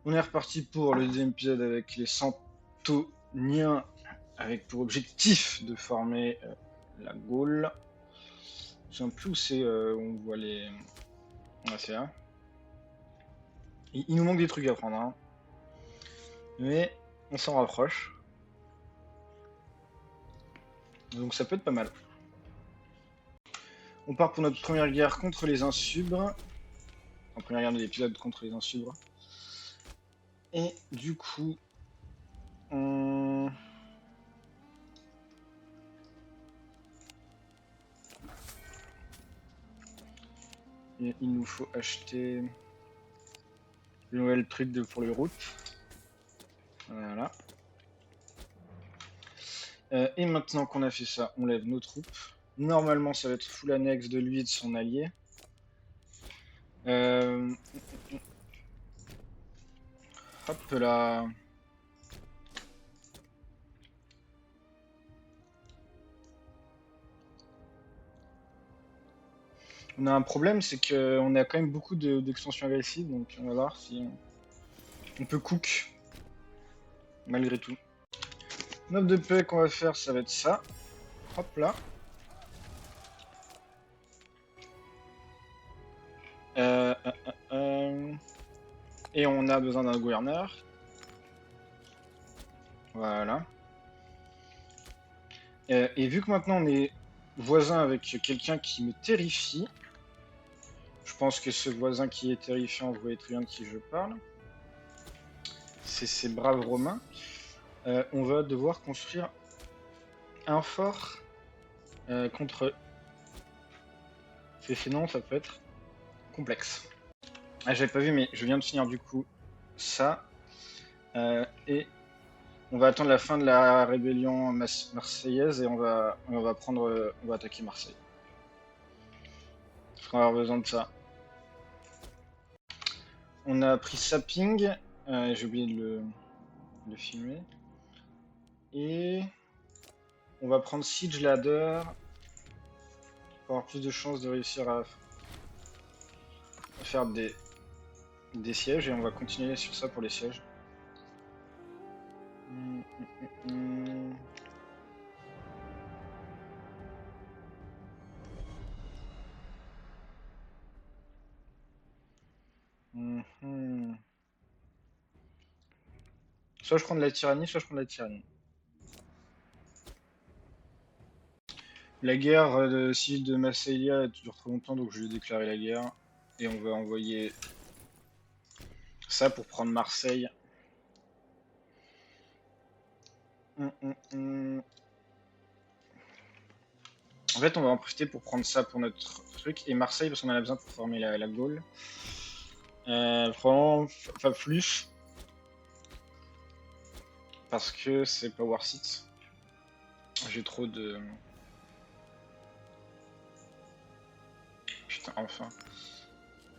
On est reparti pour le deuxième épisode avec les Santoniens, avec pour objectif de former la Gaule. Je ne sais plus où c'est où on voit les. Ah, c'est là. Il nous manque des trucs à prendre, hein. Mais on s'en rapproche. Donc ça peut être pas mal. On part pour notre première guerre contre les Insubres. En première guerre de l'épisode contre les Insubres. Et du coup, on... il nous faut acheter le nouvel truc pour les routes. Voilà. Et maintenant qu'on a fait ça, on lève nos troupes. Normalement, ça va être full annexe de lui et de son allié. Hop là. On a un problème, c'est qu'on a quand même beaucoup d'extensions agressives, donc on va voir si on peut cook malgré tout. Note de paix qu'on va faire, ça va être ça. Hop là. Et on a besoin d'un gouverneur. Voilà. Et vu que maintenant on est voisin avec quelqu'un qui me terrifie, je pense que ce voisin qui est terrifiant, vous voyez très bien de qui je parle. C'est ces braves Romains. On va devoir construire un fort contre eux. Sinon, ça peut être complexe. Ah, j'avais pas vu, mais je viens de finir du coup ça. Et on va attendre la fin de la rébellion marseillaise et on va prendre, on va attaquer Marseille. Parce qu'on va avoir besoin de ça. On a pris Sapping. J'ai oublié de le filmer. Et on va prendre Siege Ladder pour avoir plus de chances de réussir à faire des sièges et on va continuer sur ça pour les sièges. Soit je prends de la tyrannie, soit je prends de la tyrannie. La guerre de civile de Massalia dure trop longtemps, donc je vais déclarer la guerre. Et on va envoyer ça pour prendre Marseille. En fait, on va en profiter pour prendre ça pour notre truc. Et Marseille, parce qu'on en a besoin pour former la Gaule. Vraiment, enfin plus. Parce que c'est pas worth it. J'ai trop de... Putain, enfin.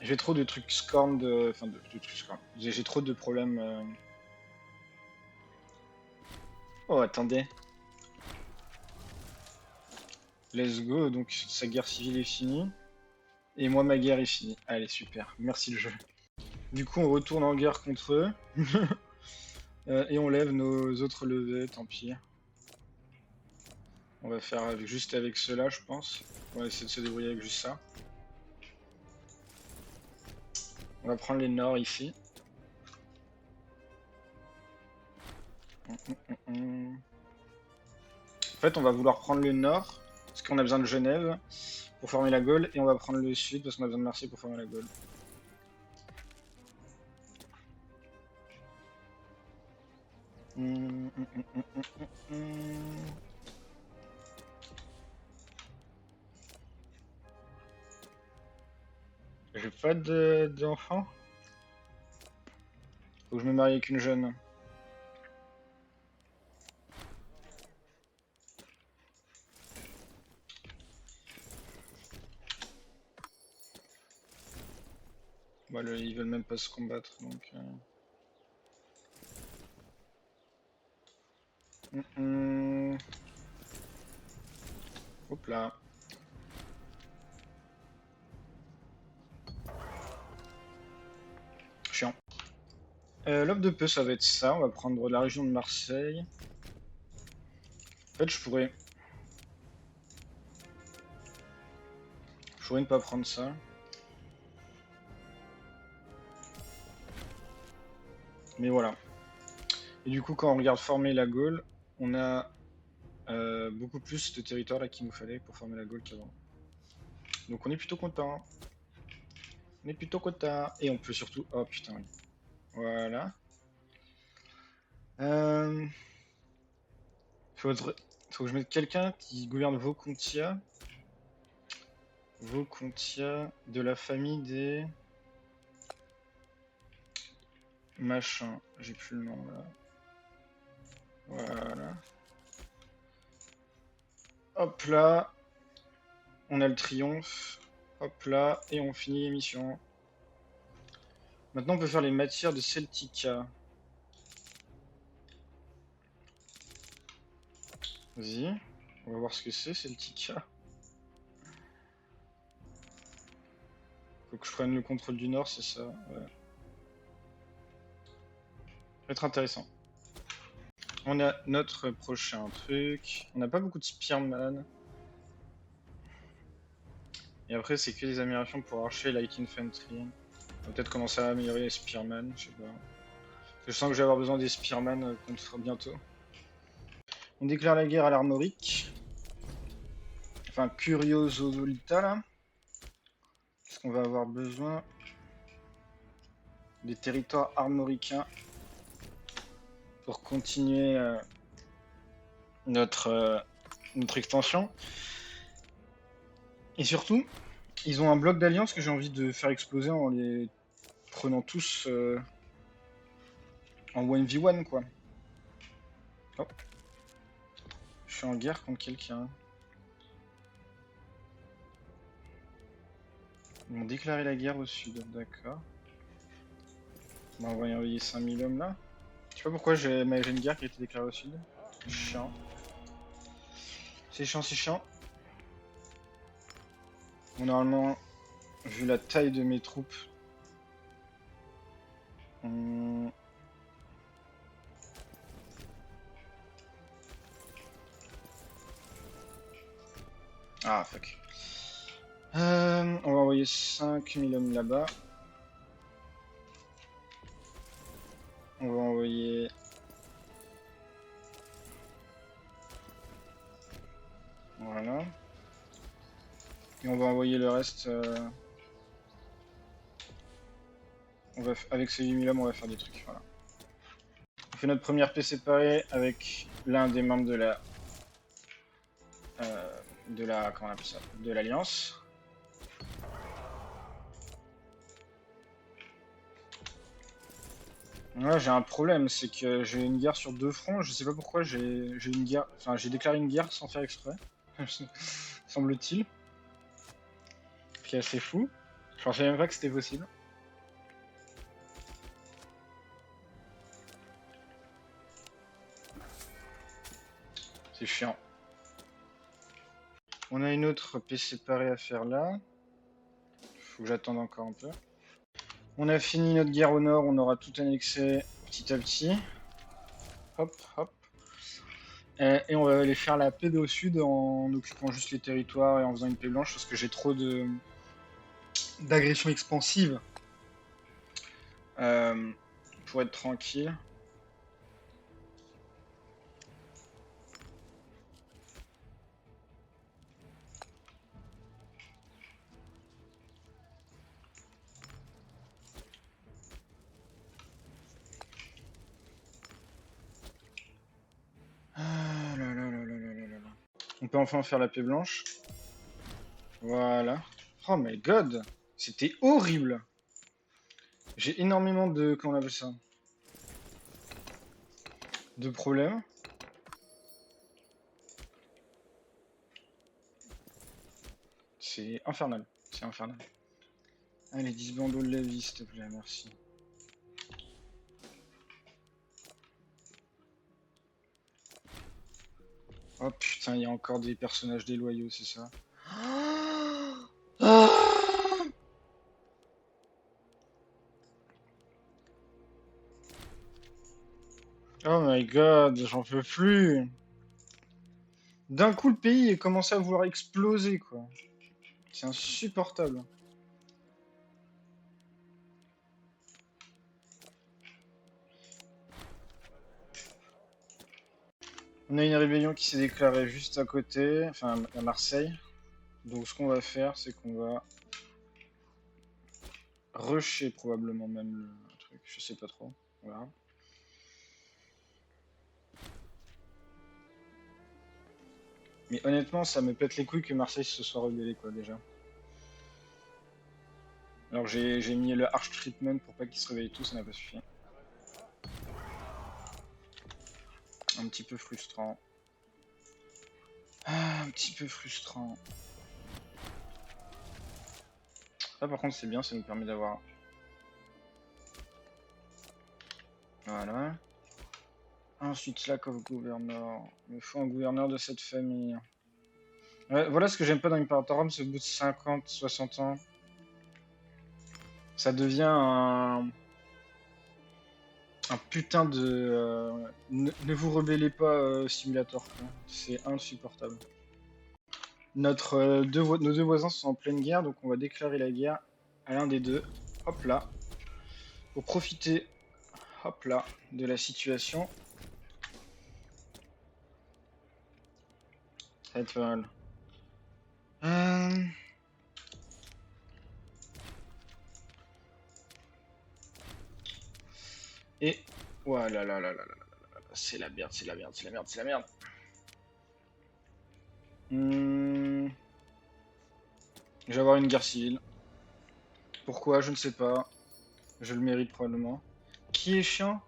J'ai trop de trucs scorn de... Enfin, de trucs scorn. J'ai trop de problèmes... Oh, attendez. Let's go, donc sa guerre civile est finie. Et moi, ma guerre est finie. Allez, super. Merci le jeu. Du coup, on retourne en guerre contre eux. Et on lève nos autres levées, tant pis. On va faire juste avec ceux-là, je pense. On va essayer de se débrouiller avec juste ça. On va prendre les nords ici. En fait, on va vouloir prendre le nord, parce qu'on a besoin de Genève pour former la Gaule, et on va prendre le sud, parce qu'on a besoin de Marseille pour former la Gaule. J'ai pas d'enfants. Faut que je me marie avec une jeune. Bah, ils veulent même pas se combattre, donc... Hop là. Chiant. L'offre de peu, ça va être ça. On va prendre la région de Marseille. En fait, je pourrais ne pas prendre ça. Mais voilà. Et du coup, quand on regarde former la Gaule, on a beaucoup plus de territoire là qu'il nous fallait pour former la Gaule qu'avant. Donc on est plutôt content. On est plutôt content. Et on peut surtout... Oh putain, oui. Voilà. Faut que je mette quelqu'un qui gouverne Vaucontia. Vaucontia de la famille des... Machin. J'ai plus le nom là. Voilà. Hop là. On a le triomphe. Hop là. Et on finit l'émission. Maintenant on peut faire les matières de Celtica. Vas-y. On va voir ce que c'est Celtica. Faut que je prenne le contrôle du nord, c'est ça. Ouais. Ça va être intéressant. On a notre prochain truc. On n'a pas beaucoup de Spearman. Et après, c'est que des améliorations pour archer, light infantry. On va peut-être commencer à améliorer les Spearman, je sais pas. Je sens que je vais avoir besoin des Spearman contre bientôt. On déclare la guerre à l'armorique. Enfin, Curiosolita là. Parce qu'on va avoir besoin des territoires armoricains pour continuer notre extension. Et surtout, ils ont un bloc d'alliance que j'ai envie de faire exploser en les prenant tous en 1v1 quoi. Oh. Je suis en guerre contre quelqu'un. Ils m'ont déclaré la guerre au sud, d'accord. On va envoyer 5000 hommes là. Je sais pas pourquoi j'ai une guerre qui a été déclarée au sud. C'est chiant. C'est chiant, c'est chiant. Bon, normalement, vu la taille de mes troupes, Ah, fuck. On va envoyer 5000 hommes là-bas. On va envoyer... Voilà. Et on va envoyer le reste... Avec ces 8000 hommes, on va faire des trucs. Voilà. On fait notre première paix séparée avec l'un des membres de la... comment on appelle ça? De l'Alliance. Ouais, j'ai un problème, c'est que j'ai une guerre sur 2 fronts. Je sais pas pourquoi j'ai une guerre... Enfin, j'ai déclaré une guerre sans faire exprès. Semble-t-il. Ce qui est assez fou. Je pensais même pas que c'était possible. C'est chiant. On a une autre paix séparée à faire là. Faut que j'attende encore un peu. On a fini notre guerre au nord, on aura tout annexé petit à petit. Hop, hop. Et on va aller faire la paix au sud en occupant juste les territoires et en faisant une paix blanche parce que j'ai trop d'agressions expansives pour être tranquille. Ah là là là là là là là. On peut enfin faire la paix blanche. Voilà. Oh my god, c'était horrible. J'ai énormément de... Comment on appelle ça? De problèmes. C'est infernal. C'est infernal. Allez, 10 bandeaux de la vie, s'il te plaît, merci. Oh putain, il y a encore des personnages déloyaux, c'est ça? Ah, Oh my god, j'en peux plus. D'un coup, le pays est commencé à vouloir exploser, quoi. C'est insupportable. On a une rébellion qui s'est déclarée juste à côté, enfin à Marseille. Donc ce qu'on va faire, c'est qu'on va rusher probablement même le truc, je sais pas trop. Voilà. Mais honnêtement, ça me pète les couilles que Marseille se soit rebellé, quoi, déjà. Alors j'ai mis le harsh treatment pour pas qu'ils se réveillent tous, ça n'a pas suffi. Un petit peu frustrant. Ah, un petit peu frustrant. Là par contre c'est bien, ça nous permet d'avoir... Voilà. Ensuite, lack of governor. Il me faut un gouverneur de cette famille. Ouais, voilà ce que j'aime pas dans Imperatorum, c'est au bout de 50, 60 ans. Ça devient un putain de... ne vous rebellez pas simulator, quoi. C'est insupportable. Nos deux voisins sont en pleine guerre, donc on va déclarer la guerre à l'un des deux. Hop là. Pour profiter, hop là, de la situation. Ça va être pas mal. Et... Voilà, là, là, là, là, là, là, c'est la merde, c'est la merde, c'est la merde, c'est la merde. Je vais avoir une guerre civile. Pourquoi? Je ne sais pas. Je le mérite probablement. Qui est chiant?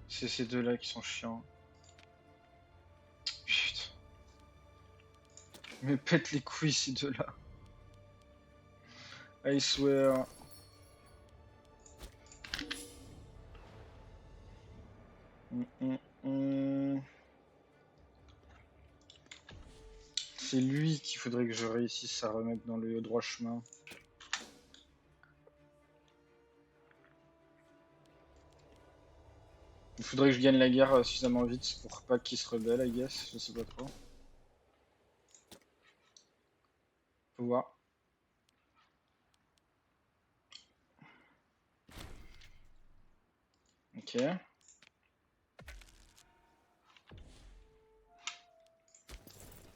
C'est ces deux-là qui sont chiants. Putain. Me pète les couilles ces deux-là. I swear. C'est lui qu'il faudrait que je réussisse à remettre dans le droit chemin. Il faudrait que je gagne la guerre suffisamment vite pour pas qu'il se rebelle, I guess. Je sais pas trop. Faut voir. Ok.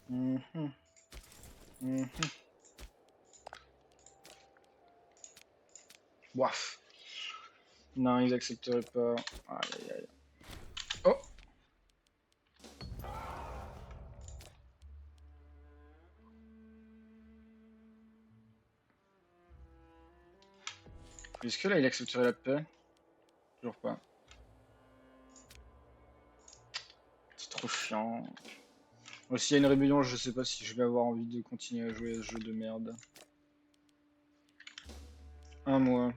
Mhm. Mhm. Waf. Non, ils accepteraient pas. Aïe aïe aïe. Oh! Est-ce que là il accepterait la paix? Toujours pas. C'est trop chiant. Bon, s'il y a une rébellion, je sais pas si je vais avoir envie de continuer à jouer à ce jeu de merde. Un mois.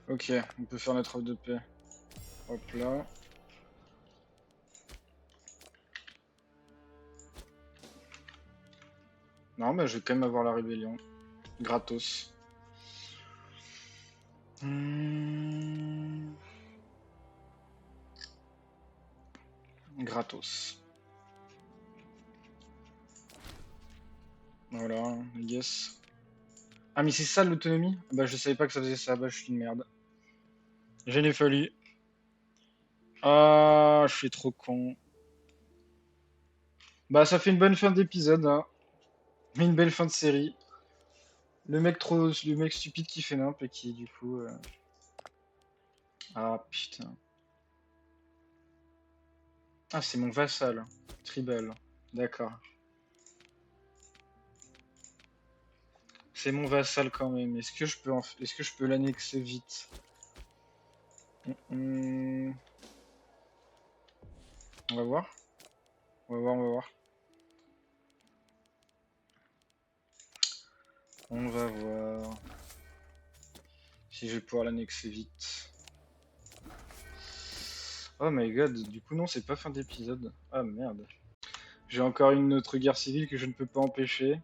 Ok, on peut faire notre offre de paix. Hop là. Non, bah je vais quand même avoir la rébellion. Gratos. Gratos. Voilà, yes. Ah mais c'est ça l'autonomie? Bah je savais pas que ça faisait ça, bah je suis une merde. Je n'ai fallu. Ah, je suis trop con. Bah ça fait une bonne fin d'épisode, hein. Une belle fin de série. Le mec stupide qui fait nimp et qui du coup... Ah putain. Ah c'est mon vassal. Tribal. D'accord. C'est mon vassal quand même. Est-ce que je peux Est-ce que je peux l'annexer vite? On va voir. On va voir, on va voir. On va voir si je vais pouvoir l'annexer vite. Oh my god, du coup non, c'est pas fin d'épisode. Ah merde. J'ai encore une autre guerre civile que je ne peux pas empêcher.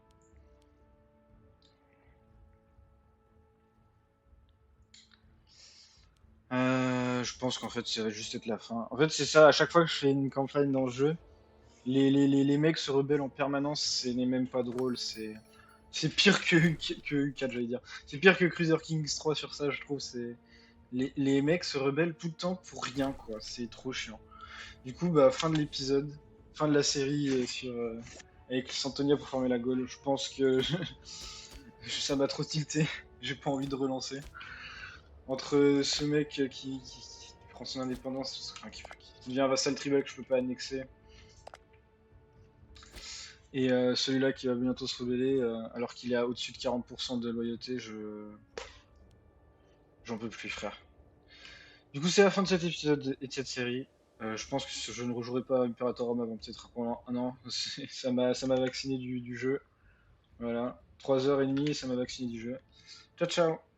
Je pense qu'en fait, ça va juste être la fin. En fait, c'est ça, à chaque fois que je fais une campagne dans le jeu, les mecs se rebellent en permanence, ce n'est même pas drôle, c'est pire que U4, j'allais dire. C'est pire que Cruiser Kings 3 sur ça, je trouve. Les mecs se rebellent tout le temps pour rien, quoi. C'est trop chiant. Du coup, bah, fin de l'épisode, fin de la série avec Santonia pour former la Gaule. Je pense que ça m'a trop tilté. J'ai pas envie de relancer. Entre ce mec qui prend son indépendance, enfin, qui devient un vassal tribal que je peux pas annexer, et celui-là qui va bientôt se rebeller, alors qu'il est à au-dessus de 40% de loyauté, j'en peux plus, frère. Du coup, c'est la fin de cet épisode et de cette série. Je pense que je ne rejouerai pas Imperator Rome avant peut-être pendant un an. Ça m'a vacciné du jeu. Voilà. 3h30 et ça m'a vacciné du jeu. Ciao, ciao!